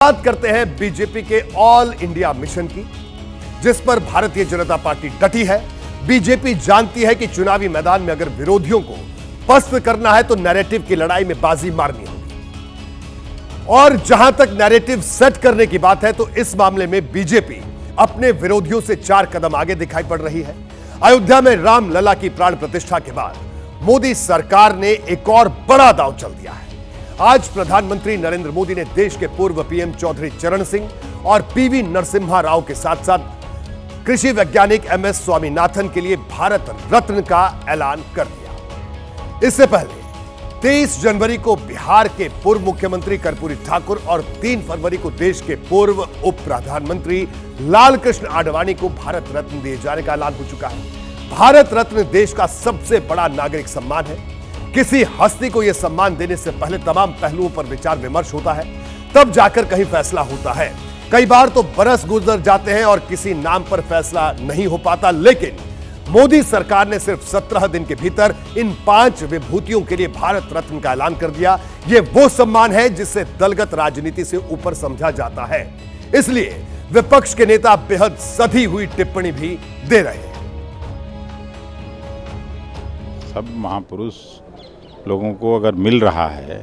बात करते हैं बीजेपी के ऑल इंडिया मिशन की, जिस पर भारतीय जनता पार्टी डटी है। बीजेपी जानती है कि चुनावी मैदान में अगर विरोधियों को पस्त करना है तो नैरेटिव की लड़ाई में बाजी मारनी होगी। और जहां तक नैरेटिव सेट करने की बात है तो इस मामले में बीजेपी अपने विरोधियों से 4 कदम आगे दिखाई पड़ रही है। अयोध्या में रामलला की प्राण प्रतिष्ठा के बाद मोदी सरकार ने एक और बड़ा दांव चल दिया है। आज प्रधानमंत्री नरेंद्र मोदी ने देश के पूर्व पीएम चौधरी चरण सिंह और पीवी नरसिम्हा राव के साथ साथ कृषि वैज्ञानिक एमएस स्वामीनाथन के लिए भारत रत्न का ऐलान कर दिया। इससे पहले 23 जनवरी को बिहार के पूर्व मुख्यमंत्री कर्पूरी ठाकुर और 3 फरवरी को देश के पूर्व उप प्रधानमंत्री लालकृष्ण आडवाणी को भारत रत्न दिए जाने का ऐलान हो चुका है। भारत रत्न देश का सबसे बड़ा नागरिक सम्मान है। किसी हस्ती को यह सम्मान देने से पहले तमाम पहलुओं पर विचार विमर्श होता है, तब जाकर कहीं फैसला होता है। कई बार तो बरस गुजर जाते हैं और किसी नाम पर फैसला नहीं हो पाता, लेकिन मोदी सरकार ने सिर्फ 17 दिन के भीतर इन 5 विभूतियों के लिए भारत रत्न का ऐलान कर दिया। यह वो सम्मान है जिसे दलगत राजनीति से ऊपर समझा जाता है। इसलिए विपक्ष के नेता बेहद सधी हुई टिप्पणी भी दे रहे हैं। सब महापुरुष लोगों को अगर मिल रहा है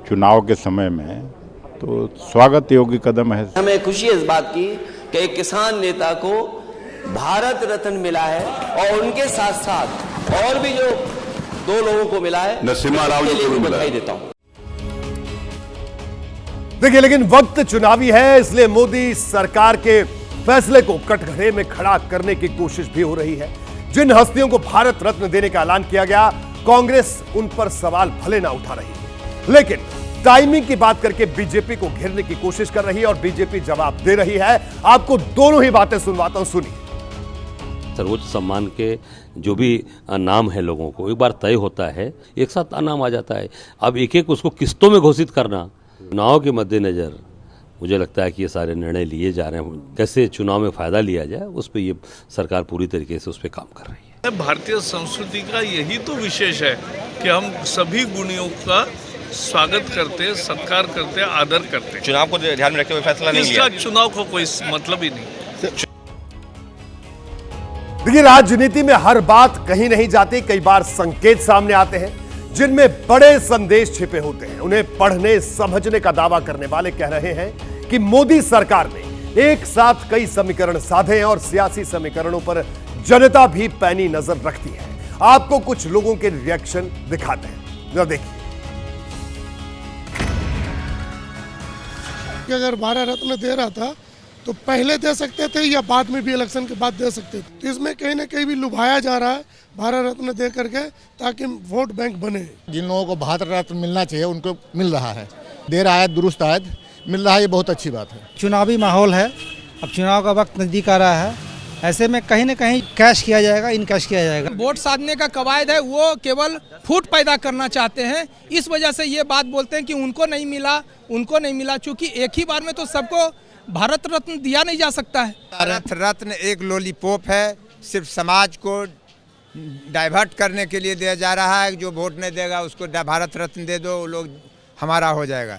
चुनाव के समय में तो स्वागत योग्य कदम है। हमें खुशी है इस बात की कि एक किसान नेता को भारत रत्न मिला है और उनके साथ साथ और भी जो 2 लोगों को मिला है, नरसिम्हा राव जी को बधाई देता हूं। देखिए, लेकिन वक्त चुनावी है, इसलिए मोदी सरकार के फैसले को कटघरे में खड़ा करने की कोशिश भी हो रही है। जिन हस्तियों को भारत रत्न देने का ऐलान किया गया, कांग्रेस उन पर सवाल भले ना उठा रही, लेकिन टाइमिंग की बात करके बीजेपी को घेरने की कोशिश कर रही है और बीजेपी जवाब दे रही है। आपको दोनों ही बातें सुनवाता हूं, सुनिए। सर्वोच्च सम्मान के जो भी नाम है लोगों को एक बार तय होता है, एक साथ नाम आ जाता है। अब एक एक उसको किस्तों में घोषित करना, चुनाव के मद्देनजर मुझे लगता है कि ये सारे निर्णय लिए जा रहे हैं। कैसे चुनाव में फायदा लिया जाए उस पर ये सरकार पूरी तरीके से उस पर काम कर रही है। भारतीय संस्कृति का यही तो विशेष है कि हम सभी गुणियों का स्वागत करते, सत्कार करते, आदर करते। चुनाव को ध्यान में रखते हुए फैसला नहीं लिया। इसका चुनाव को कोई मतलब ही नहीं। देखिए, राजनीति में हर बात कहीं नहीं जाती। कई बार संकेत सामने आते हैं जिनमें बड़े संदेश छिपे होते हैं। उन्हें पढ़ने समझने का दावा करने वाले कह रहे हैं कि मोदी सरकार ने एक साथ कई समीकरण साधे हैं और सियासी समीकरणों पर जनता भी पैनी नजर रखती है। आपको कुछ लोगों के रिएक्शन दिखाते हैं, जरा देखिए। कि अगर भारत रत्न दे रहा था तो पहले दे सकते थे या बाद में भी इलेक्शन के बाद दे सकते थे। तो इसमें कहीं ना कहीं भी लुभाया जा रहा है भारत रत्न दे करके, ताकि वोट बैंक बने। जिन लोगों को भारत रत्न मिलना चाहिए उनको मिल रहा है, देर आयत दुरुस्त आयत मिल रहा है, ये बहुत अच्छी बात है। चुनावी माहौल है, अब चुनाव का वक्त नजदीक आ रहा है, ऐसे में कहीं न कहीं कैश किया जाएगा, इनकैश किया जाएगा। वोट साधने का कवायद है, वो केवल फूट पैदा करना चाहते हैं। इस वजह से ये बात बोलते हैं कि उनको नहीं मिला, चूंकि एक ही बार में तो सबको भारत रत्न दिया नहीं जा सकता है। भारत रत्न एक लॉलीपॉप है, सिर्फ समाज को डाइवर्ट करने के लिए दिया जा रहा है। जो वोट नहीं देगा उसको भारत रत्न दे दो, लोग हमारा हो जाएगा।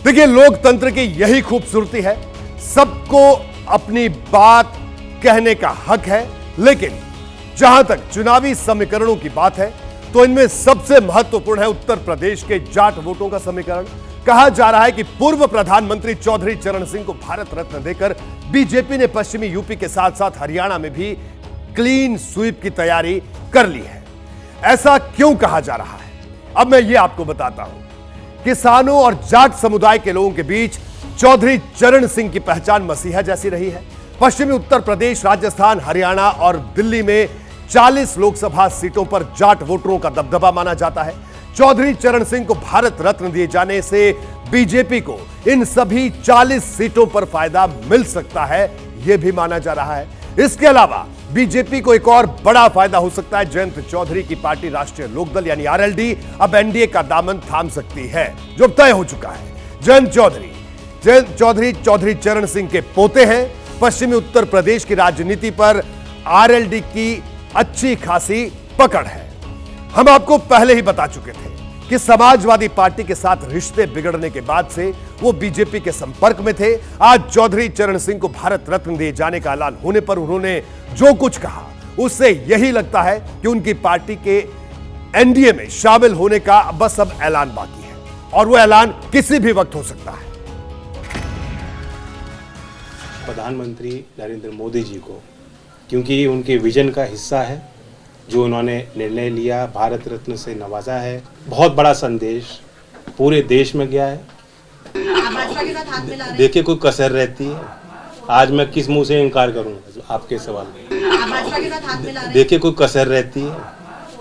देखिए, लोकतंत्र की यही खूबसूरती है, सबको अपनी बात कहने का हक है। लेकिन जहां तक चुनावी समीकरणों की बात है तो इनमें सबसे महत्वपूर्ण है उत्तर प्रदेश के जाट वोटों का समीकरण। कहा जा रहा है कि पूर्व प्रधानमंत्री चौधरी चरण सिंह को भारत रत्न देकर बीजेपी ने पश्चिमी यूपी के साथ साथ हरियाणा में भी क्लीन स्वीप की तैयारी कर ली है। ऐसा क्यों कहा जा रहा है, अब मैं ये आपको बताता हूं। किसानों और जाट समुदाय के लोगों के बीच चौधरी चरण सिंह की पहचान मसीहा जैसी रही है। पश्चिमी उत्तर प्रदेश, राजस्थान, हरियाणा और दिल्ली में 40 लोकसभा सीटों पर जाट वोटरों का दबदबा माना जाता है। चौधरी चरण सिंह को भारत रत्न दिए जाने से बीजेपी को इन सभी 40 सीटों पर फायदा मिल सकता है, यह भी माना जा रहा है। इसके अलावा बीजेपी को एक और बड़ा फायदा हो सकता है। जयंत चौधरी की पार्टी राष्ट्रीय लोकदल यानी आरएलडी अब एनडीए का दामन थाम सकती है, जो तय हो चुका है। जयंत चौधरी चरण सिंह के पोते हैं। पश्चिमी उत्तर प्रदेश की राजनीति पर आरएलडी की अच्छी खासी पकड़ है। हम आपको पहले ही बता चुके थे कि समाजवादी पार्टी के साथ रिश्ते बिगड़ने के बाद से वो बीजेपी के संपर्क में थे। आज चौधरी चरण सिंह को भारत रत्न दिए जाने का ऐलान होने पर उन्होंने जो कुछ कहा उससे यही लगता है कि उनकी पार्टी के एनडीए में शामिल होने का बस अब ऐलान बाकी है और वो ऐलान किसी भी वक्त हो सकता है। प्रधानमंत्री नरेंद्र मोदी जी को, क्योंकि उनके विजन का हिस्सा है, जो उन्होंने निर्णय लिया, भारत रत्न से नवाजा है, बहुत बड़ा संदेश पूरे देश में गया है। देखिए कोई कसर रहती है, आज मैं किस मुंह से इनकार करूंगा आपके सवाल में। देखिए कोई कसर रहती है,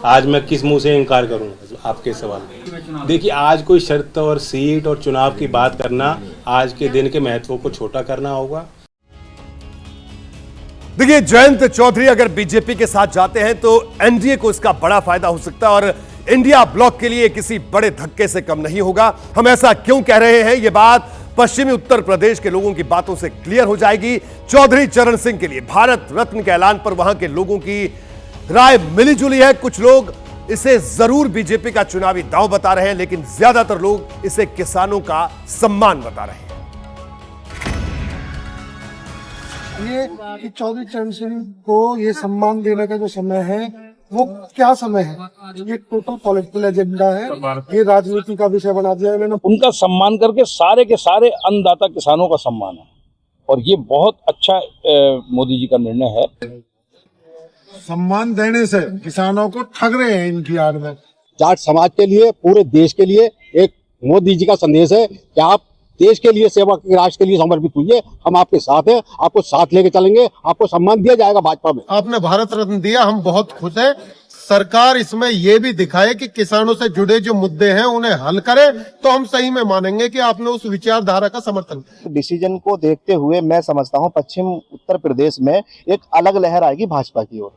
आज मैं किस मुंह से इनकार करूंगा आपके सवाल में। देखिए आज कोई शर्त और सीट और चुनाव की बात करना आज के दिन के महत्व को छोटा करना होगा। देखिए जयंत चौधरी अगर बीजेपी के साथ जाते हैं तो एनडीए को इसका बड़ा फायदा हो सकता है और इंडिया ब्लॉक के लिए किसी बड़े धक्के से कम नहीं होगा। हम ऐसा क्यों कह रहे हैं, यह बात पश्चिमी उत्तर प्रदेश के लोगों की बातों से क्लियर हो जाएगी। चौधरी चरण सिंह के लिए भारत रत्न के ऐलान पर वहां के लोगों की राय मिली जुली है। कुछ लोग इसे जरूर बीजेपी का चुनावी दांव बता रहे हैं, लेकिन ज्यादातर लोग इसे किसानों का सम्मान बता रहे हैं। ये कि चौधरी चरण सिंह को ये सम्मान देने का जो समय है वो क्या समय है, ये टोटल पॉलिटिकल एजेंडा है, ये राजनीति का विषय बना दिया इन्होंने। उनका सम्मान करके सारे के सारे अन्नदाता किसानों का सम्मान है और ये बहुत अच्छा मोदी जी का निर्णय है। सम्मान देने से किसानों को ठग रहे हैं इनकी आड़ में। जाट समाज के लिए, पूरे देश के लिए एक मोदी जी का संदेश है कि आप देश के लिए, सेवा के राष्ट्र के लिए समर्पित हुई है, हम आपके साथ हैं, आपको साथ लेके चलेंगे, आपको सम्मान दिया जाएगा भाजपा में। आपने भारत रत्न दिया, हम बहुत खुश हैं। सरकार इसमें ये भी दिखाए कि किसानों से जुड़े जो मुद्दे हैं उन्हें हल करे, तो हम सही में मानेंगे कि आपने उस विचारधारा का समर्थन किया। डिसीजन को देखते हुए मैं समझता हूँ पश्चिम उत्तर प्रदेश में एक अलग लहर आएगी भाजपा की ओर।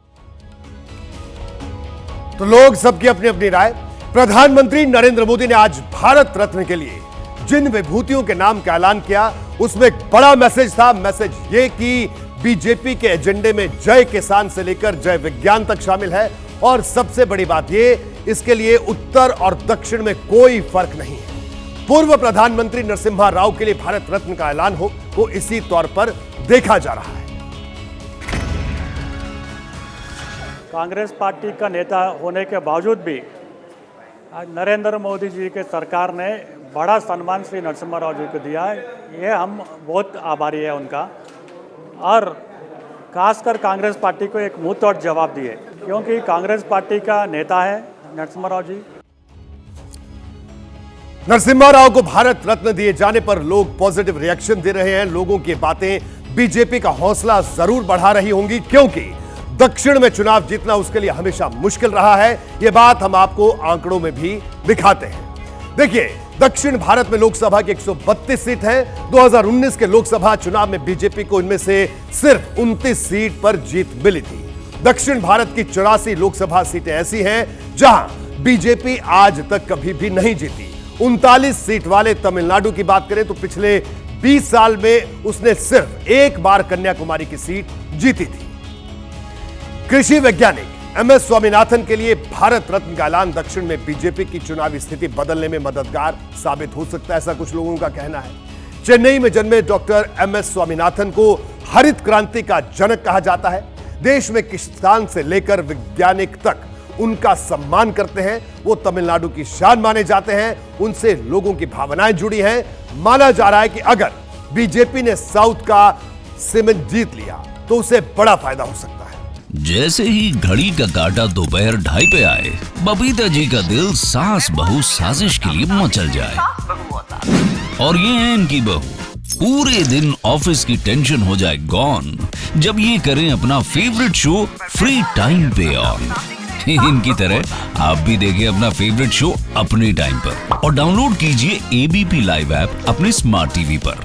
तो लोग सबकी अपनी अपनी राय। प्रधानमंत्री नरेंद्र मोदी ने आज भारत रत्न के लिए जिन विभूतियों के नाम का ऐलान किया उसमें एक बड़ा मैसेज था। मैसेज ये कि बीजेपी के एजेंडे में जय किसान से लेकर जय विज्ञान तक शामिल है और सबसे बड़ी बात ये, इसके लिए उत्तर और दक्षिण में कोई फर्क नहीं है। पूर्व प्रधानमंत्री नरसिम्हा राव के लिए भारत रत्न का ऐलान हो वो इसी तौर पर देखा जा रहा है। कांग्रेस पार्टी का नेता होने के बावजूद भी आज नरेंद्र मोदी जी के सरकार ने बड़ा सम्मान श्री नरसिम्हा राव जी को दिया है। ये हम बहुत आभारी है उनका, और खासकर कांग्रेस पार्टी को एक मुंह तोड़ जवाब दिए, क्योंकि कांग्रेस पार्टी का नेता है नरसिम्हा राव जी। नरसिम्हा राव को भारत रत्न दिए जाने पर लोग पॉजिटिव रिएक्शन दे रहे हैं। लोगों की बातें बीजेपी का हौसला जरूर बढ़ा रही होंगी, क्योंकि दक्षिण में चुनाव जीतना उसके लिए हमेशा मुश्किल रहा है। यह बात हम आपको आंकड़ों में भी दिखाते हैं। देखिए दक्षिण भारत में लोकसभा की 132 सीट है। 2019 के लोकसभा चुनाव में बीजेपी को इनमें से सिर्फ 29 सीट पर जीत मिली थी। दक्षिण भारत की 84 लोकसभा सीटें ऐसी हैं जहां बीजेपी आज तक कभी भी नहीं जीती। 39 सीट वाले तमिलनाडु की बात करें तो पिछले 20 साल में उसने सिर्फ एक बार कन्याकुमारी की सीट जीती थी। कृषि वैज्ञानिक MS स्वामीनाथन के लिए भारत रत्न का ऐलान दक्षिण में बीजेपी की चुनावी स्थिति बदलने में मददगार साबित हो सकता है, ऐसा कुछ लोगों का कहना है। चेन्नई में जन्मे डॉक्टर MS स्वामीनाथन को हरित क्रांति का जनक कहा जाता है। देश में किसान से लेकर वैज्ञानिक तक उनका सम्मान करते हैं। वो तमिलनाडु की शान माने जाते हैं, उनसे लोगों की भावनाएं जुड़ी हैं। माना जा रहा है कि अगर बीजेपी ने साउथ का सीमेंट जीत लिया तो उसे बड़ा फायदा हो सकता है। जैसे ही घड़ी का काटा दोपहर 2:30 पे आए, बबीता जी का दिल सास बहू साजिश के लिए मचल जाए। और ये है इनकी बहू, पूरे दिन ऑफिस की टेंशन हो जाए गॉन जब ये करें अपना फेवरेट शो फ्री टाइम पे ऑन। इनकी तरह आप भी देखिए अपना फेवरेट शो अपने टाइम पर और डाउनलोड कीजिए ABP लाइव ऐप अपने स्मार्ट टीवी पर।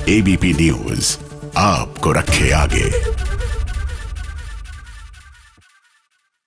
ABP न्यूज आपको रखे आगे।